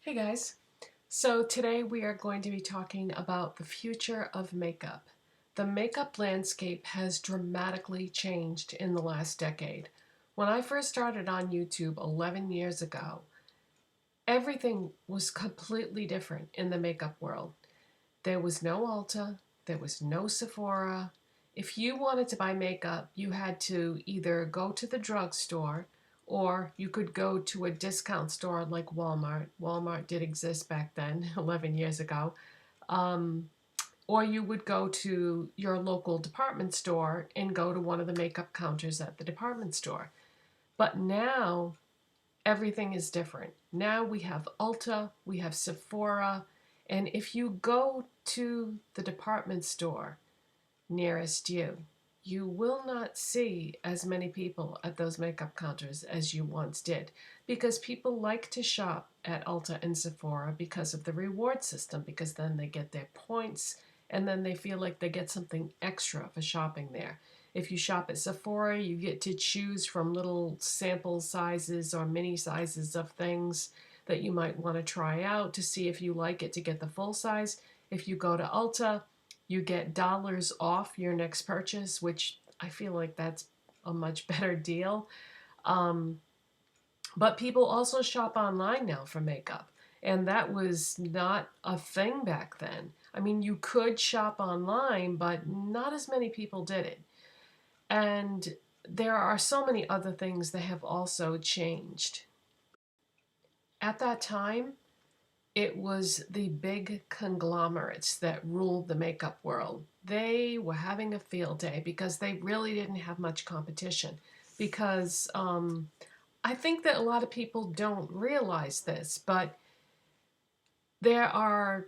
Hey guys, so today we are going to be talking about the future of makeup. The makeup landscape has dramatically changed in the last decade. When I first started on YouTube 11 years ago, everything was completely different in the makeup world. There was no Ulta, there was no Sephora. If you wanted to buy makeup, you had to either go to the drugstore or you could go to a discount store like Walmart. Walmart did exist back then, 11 years ago. Um, or you would go to your local department store and go to one of the makeup counters at the department store. But now everything is different. Now we have Ulta, we have Sephora, and if you go to the department store nearest you, you will not see as many people at those makeup counters as you once did because people like to shop at Ulta and Sephora because of the reward system, because then they get their points and then they feel like they get something extra for shopping there. If you shop at Sephora, you get to choose from little sample sizes or mini sizes of things that you might want to try out to see if you like it to get the full size. If you go to Ulta, you get dollars off your next purchase, which I feel like that's a much better deal. Um, but people also shop online now for makeup, and that was not a thing back then. I mean, you could shop online, but not as many people did it. And there are so many other things that have also changed. At that time, it was the big conglomerates that ruled the makeup world. They were having a field day because they really didn't have much competition. Because I think that a lot of people don't realize this, but there are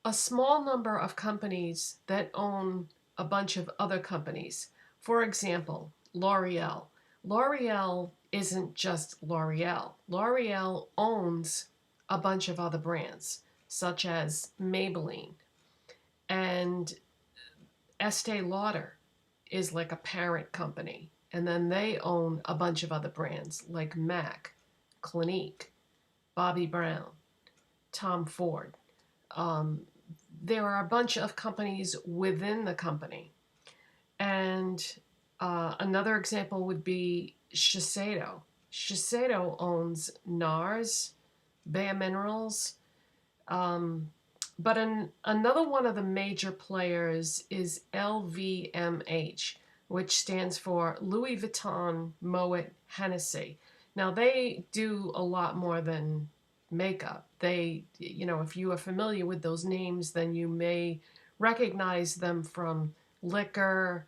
a small number of companies that own a bunch of other companies. For example, L'Oreal. L'Oreal isn't just L'Oreal. L'Oreal owns a bunch of other brands, such as Maybelline, and Estee Lauder is like a parent company. And then they own a bunch of other brands like MAC, Clinique, Bobbi Brown, Tom Ford. Um, there are a bunch of companies within the company. And another example would be Shiseido. Shiseido owns NARS, Bare Minerals, but another one of the major players is LVMH, which stands for Louis Vuitton Moet Hennessy. Now, they do a lot more than makeup. They, if you are familiar with those names, then you may recognize them from liquor,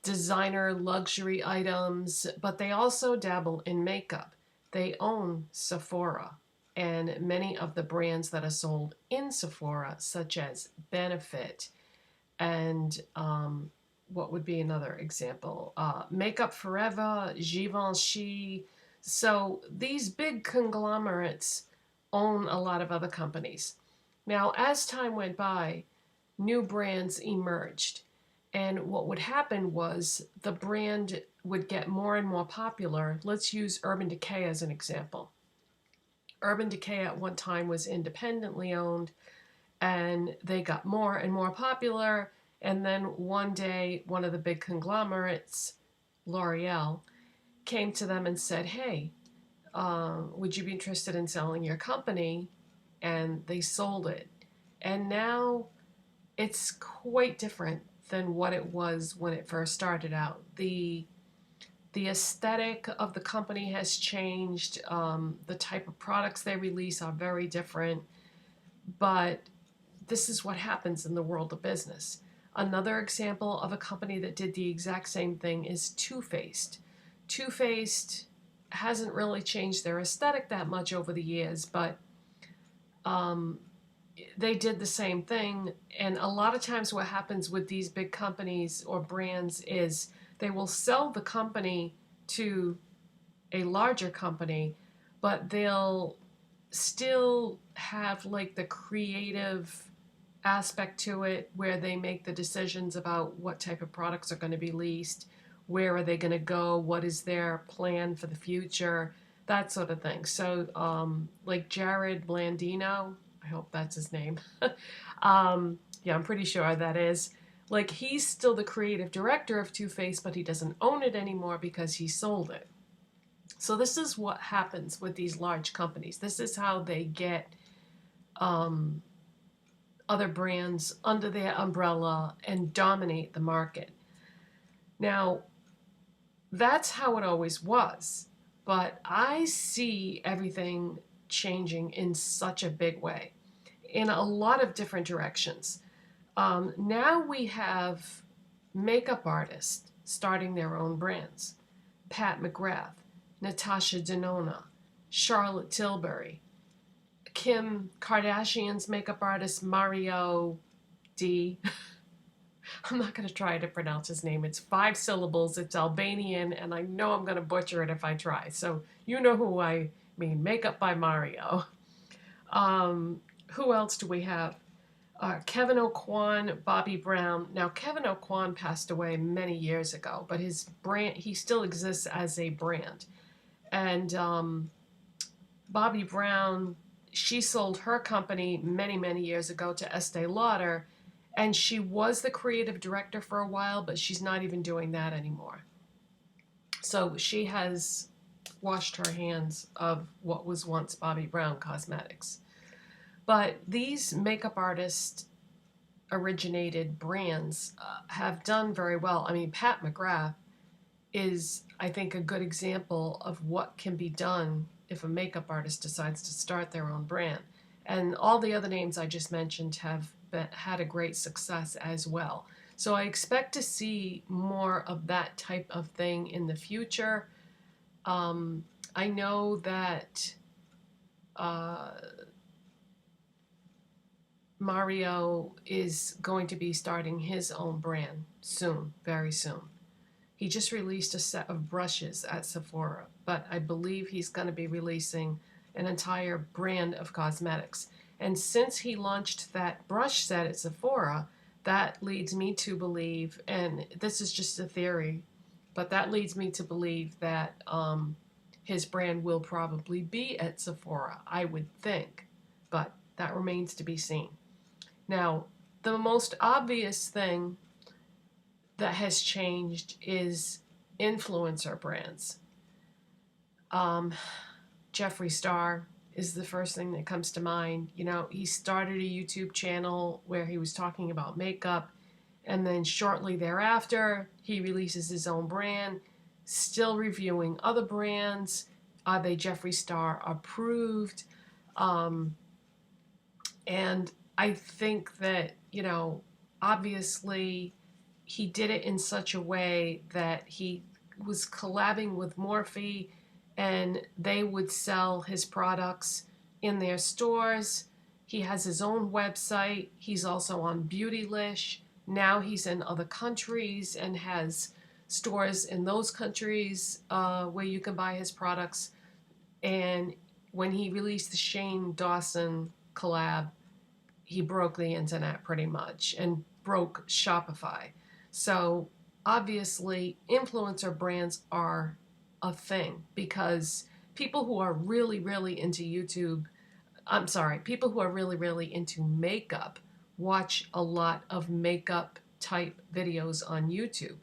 designer luxury items, but they also dabble in makeup. They own Sephora and many of the brands that are sold in Sephora, such as Benefit and what would be another example? Makeup Forever, Givenchy. So these big conglomerates own a lot of other companies. Now, as time went by, new brands emerged. And what would happen was the brand would get more and more popular. Let's use Urban Decay as an example. Urban Decay at one time was independently owned, and they got more and more popular. And then one day, one of the big conglomerates, L'Oreal, came to them and said, hey, would you be interested in selling your company? And they sold it. And now it's quite different than what it was when it first started out. The aesthetic of the company has changed. The type of products they release are very different. But this is what happens in the world of business. Another example of a company that did the exact same thing is Too Faced. Too Faced hasn't really changed their aesthetic that much over the years, but they did the same thing. And a lot of times what happens with these big companies or brands is they will sell the company to a larger company, but they'll still have like the creative aspect to it where they make the decisions about what type of products are going to be leased, where are they going to go, what is their plan for the future. that sort of thing. So, like Jared Blandino, I hope that's his name. Yeah, I'm pretty sure that is. Like, he's still the creative director of Too Faced, but he doesn't own it anymore because he sold it. So, this is what happens with these large companies. This is how they get um, other brands under their umbrella and dominate the market. Now, that's how it always was. But I see everything changing in such a big way, in a lot of different directions. Now we have makeup artists starting their own brands. Pat McGrath, Natasha Denona, Charlotte Tilbury, Kim Kardashian's makeup artist Mario D. I'm not going to try to pronounce his name. It's 5 syllables. It's Albanian, and I know I'm going to butcher it if I try. So you know who I mean. Makeup by Mario. Who else do we have? Kevin Aucoin, Bobby Brown. Now, Kevin Aucoin passed away many years ago, but his brand, he still exists as a brand. And Bobby Brown, she sold her company many, many years ago to Estee Lauder, and she was the creative director for a while, but she's not even doing that anymore. So she has washed her hands of what was once Bobby Brown Cosmetics. But these makeup artist originated brands have done very well. I mean, Pat McGrath is, I think, a good example of what can be done if a makeup artist decides to start their own brand. And all the other names I just mentioned have had a great success as well. So I expect to see more of that type of thing in the future. I know that Mario is going to be starting his own brand soon, very soon. He just released a set of brushes at Sephora, but I believe he's going to be releasing an entire brand of cosmetics. And since he launched that brush set at Sephora, that leads me to believe, and this is just a theory, but that leads me to believe that his brand will probably be at Sephora, I would think, but that remains to be seen. Now, the most obvious thing that has changed is influencer brands. Jeffree Star is the first thing that comes to mind. You know, he started a YouTube channel where he was talking about makeup, and then shortly thereafter, he releases his own brand, still reviewing other brands. Are they Jeffree Star approved? And I think that, you know, obviously he did it in such a way that he was collabing with Morphe and they would sell his products in their stores. He has his own website. He's also on Beautylish. Now he's in other countries and has stores in those countries where you can buy his products. And when he released the Shane Dawson collab, he broke the internet pretty much and broke Shopify. So obviously, influencer brands are a thing because people who are really, really into YouTube, I'm sorry, people who are really, really into makeup watch a lot of makeup type videos on YouTube.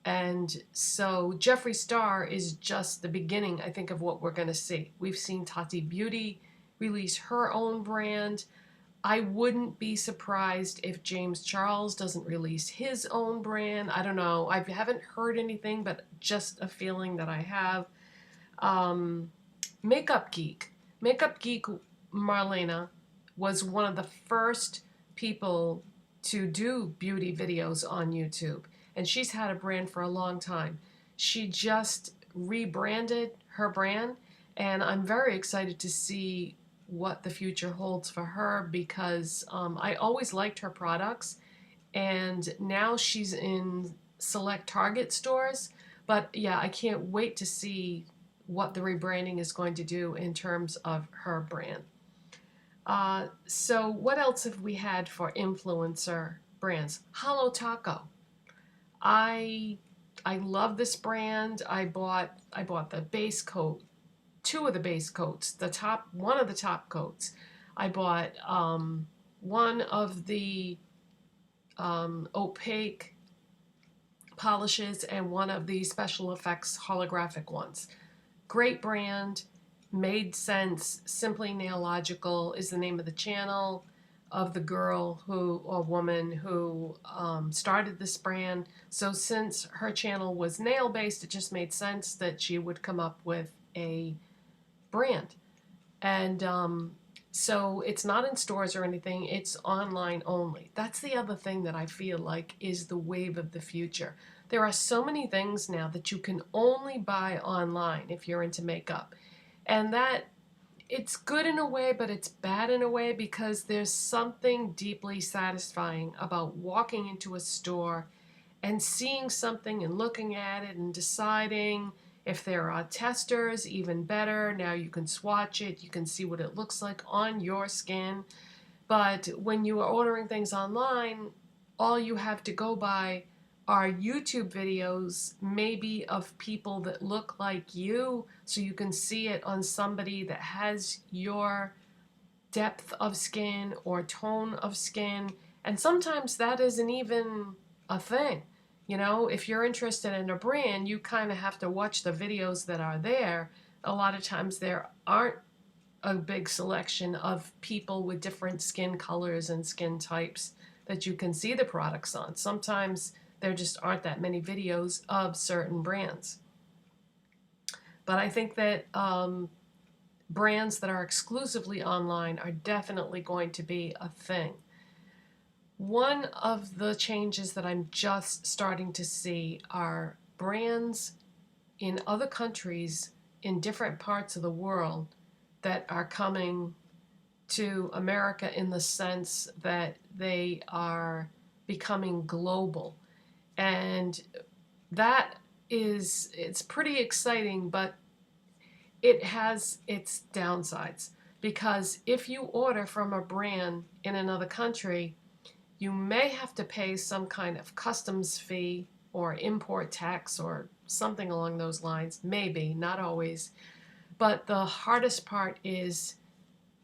And so Jeffree Star is just the beginning, I think, of what we're going to see. We've seen Tati Beauty release her own brand. I wouldn't be surprised if James Charles doesn't release his own brand. I don't know. I haven't heard anything, but just a feeling that I have. Makeup Geek. Makeup Geek Marlena was one of the first people to do beauty videos on YouTube. And she's had a brand for a long time. She just rebranded her brand, and I'm very excited to see what the future holds for her because I always liked her products, and now she's in select Target stores. But yeah, I can't wait to see what the rebranding is going to do in terms of her brand. So what else have we had for influencer brands? Holo Taco. I love this brand. I bought the base coat two of the base coats, one of the top coats. I bought one of the opaque polishes and one of the special effects holographic ones. Great brand, made sense. Simply Nailogical is the name of the channel of the girl or woman who started this brand. So since her channel was nail based, it just made sense that she would come up with a brand. And so it's not in stores or anything, it's online only. That's the other thing that I feel like is the wave of the future. There are so many things now that you can only buy online if you're into makeup. And that, it's good in a way, but it's bad in a way, because there's something deeply satisfying about walking into a store and seeing something and looking at it and deciding. If there are testers, even better. Now you can swatch it, you can see what it looks like on your skin. But when you are ordering things online, all you have to go by are YouTube videos, maybe of people that look like you, so you can see it on somebody that has your depth of skin or tone of skin. And sometimes that isn't even a thing. You know, if you're interested in a brand, you kind of have to watch the videos that are there. A lot of times there aren't a big selection of people with different skin colors and skin types that you can see the products on. Sometimes there just aren't that many videos of certain brands. But I think that brands that are exclusively online are definitely going to be a thing. One of the changes that I'm just starting to see are brands in other countries in different parts of the world that are coming to America, in the sense that they are becoming global. And it's pretty exciting, but it has its downsides. Because if you order from a brand in another country, you may have to pay some kind of customs fee or import tax or something along those lines. Maybe, not always. But the hardest part is,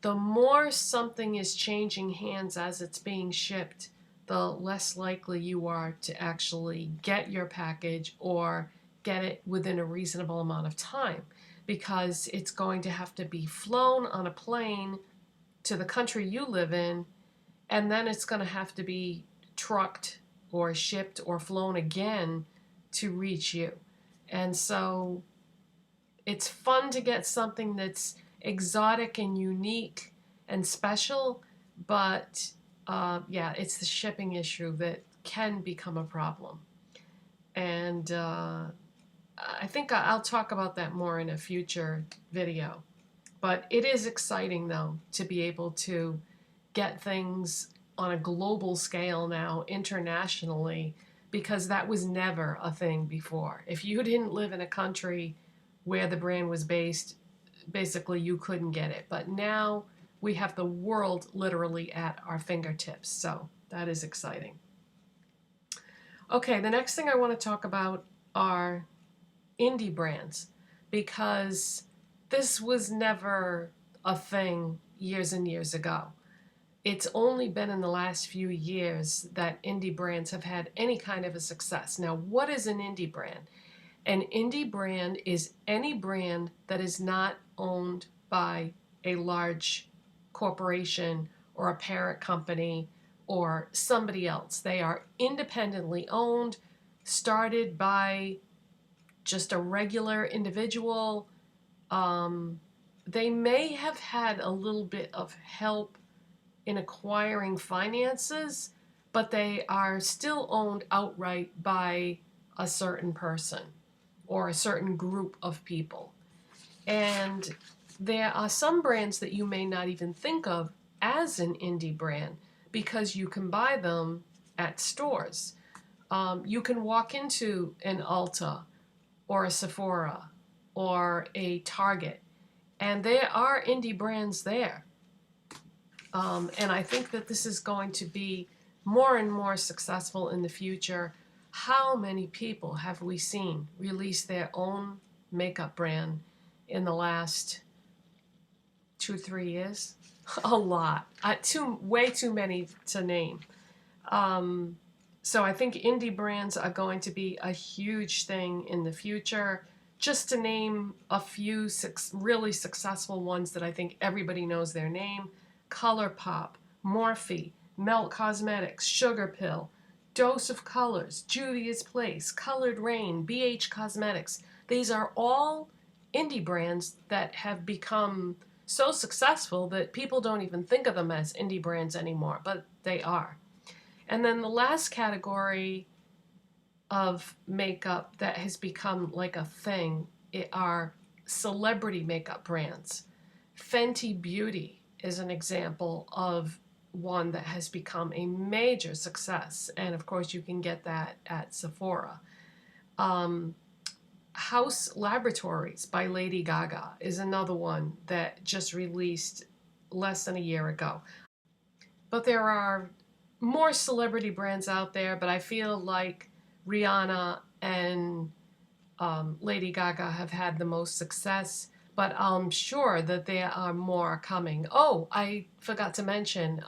the more something is changing hands as it's being shipped, the less likely you are to actually get your package or get it within a reasonable amount of time, because it's going to have to be flown on a plane to the country you live in, and then it's going to have to be trucked or shipped or flown again to reach you. And so it's fun to get something that's exotic and unique and special, but yeah, it's the shipping issue that can become a problem. And I think I'll talk about that more in a future video. But it is exciting, though, to be able to get things on a global scale now, internationally, because that was never a thing before. If you didn't live in a country where the brand was based, basically you couldn't get it. But now we have the world literally at our fingertips, so that is exciting. Okay, the next thing I want to talk about are indie brands, because this was never a thing years and years ago. It's only been in the last few years that indie brands have had any kind of a success. Now, what is an indie brand? An indie brand is any brand that is not owned by a large corporation or a parent company or somebody else. They are independently owned, started by just a regular individual. They may have had a little bit of help in acquiring finances, but they are still owned outright by a certain person or a certain group of people. And there are some brands that you may not even think of as an indie brand, because you can buy them at stores. You can walk into an Ulta or a Sephora or a Target, and there are indie brands there. And I think that this is going to be more and more successful in the future. How many people have we seen release their own makeup brand in the last 2-3 years. A lot. Way too many to name. So I think indie brands are going to be a huge thing in the future. Just to name a few really successful ones that I think everybody knows their name: ColourPop, Morphe, Melt Cosmetics, Sugarpill, Dose of Colors, Juvia's Place, Colored Rain, BH Cosmetics. These are all indie brands that have become so successful that people don't even think of them as indie brands anymore, but they are. And then the last category of makeup that has become like a thing are celebrity makeup brands. Fenty Beauty is an example of one that has become a major success, and of course you can get that at Sephora. House Laboratories by Lady Gaga is another one that just released less than a year ago. But there are more celebrity brands out there, but I feel like Rihanna and Lady Gaga have had the most success, but I'm sure that there are more coming. Oh, I forgot to mention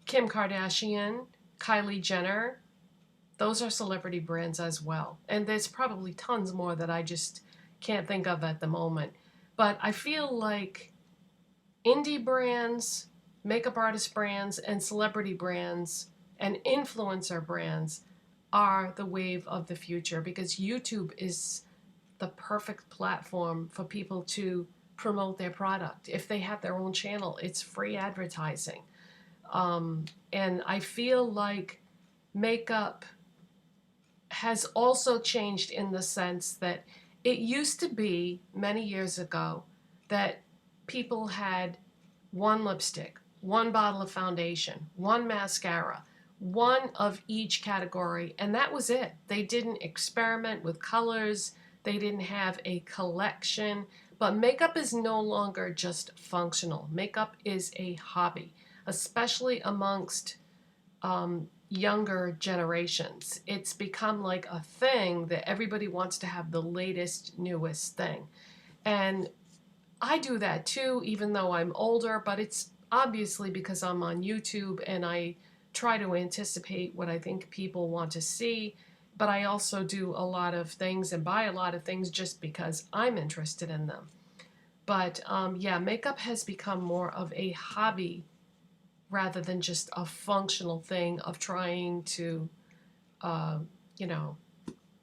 Kim Kardashian, Kylie Jenner. Those are celebrity brands as well. And there's probably tons more that I just can't think of at the moment. But I feel like indie brands, makeup artist brands, and celebrity brands and influencer brands are the wave of the future, because YouTube is the perfect platform for people to promote their product. If they have their own channel, it's free advertising. And I feel like makeup has also changed in the sense that it used to be many years ago that people had one lipstick, one bottle of foundation, one mascara, one of each category, and that was it. They didn't experiment with colors. They didn't have a collection. But makeup is no longer just functional. Makeup is a hobby, especially amongst younger generations. It's become like a thing that everybody wants to have the latest, newest thing. And I do that too, even though I'm older, but it's obviously because I'm on YouTube and I try to anticipate what I think people want to see. But I also do a lot of things and buy a lot of things just because I'm interested in them. But yeah, makeup has become more of a hobby rather than just a functional thing of trying to, you know,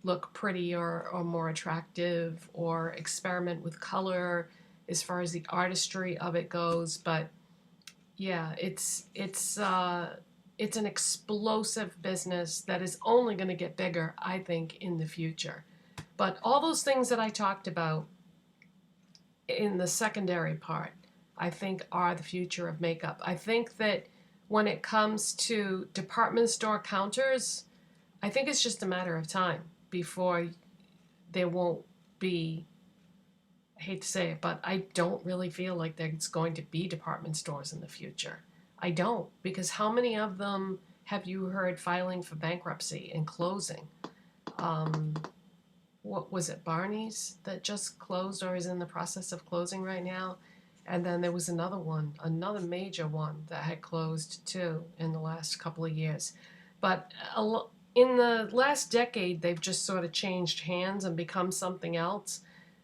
look pretty or more attractive or experiment with color as far as the artistry of it goes. But yeah, it's an explosive business that is only going to get bigger, I think, in the future. But all those things that I talked about in the secondary part, I think, are the future of makeup. I think that when it comes to department store counters, I think it's just a matter of time before there won't be, I hate to say it, but I don't really feel like there's going to be department stores in the future. I don't, because how many of them have you heard filing for bankruptcy and closing? What was it, Barney's, that just closed or is in the process of closing right now? And then there was another one, another major one that had closed too in the last couple of years. But in the last decade, they've just sort of changed hands and become something else.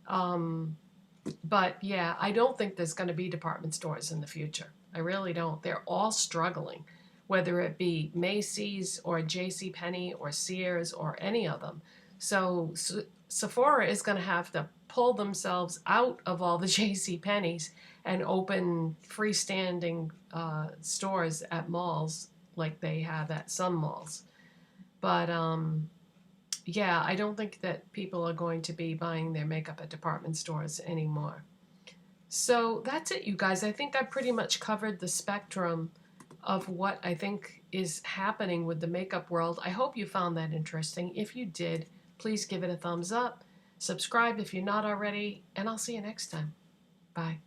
But yeah, I don't think there's going to be department stores in the future. I really don't. They're all struggling, whether it be Macy's or JCPenney or Sears or any of them. So Sephora is going to have to pull themselves out of all the JCPenney's and open freestanding stores at malls like they have at some malls. But yeah, I don't think that people are going to be buying their makeup at department stores anymore. So that's it, you guys. I think I pretty much covered the spectrum of what I think is happening with the makeup world. I hope you found that interesting. If you did, please give it a thumbs up. Subscribe if you're not already, and I'll see you next time. Bye.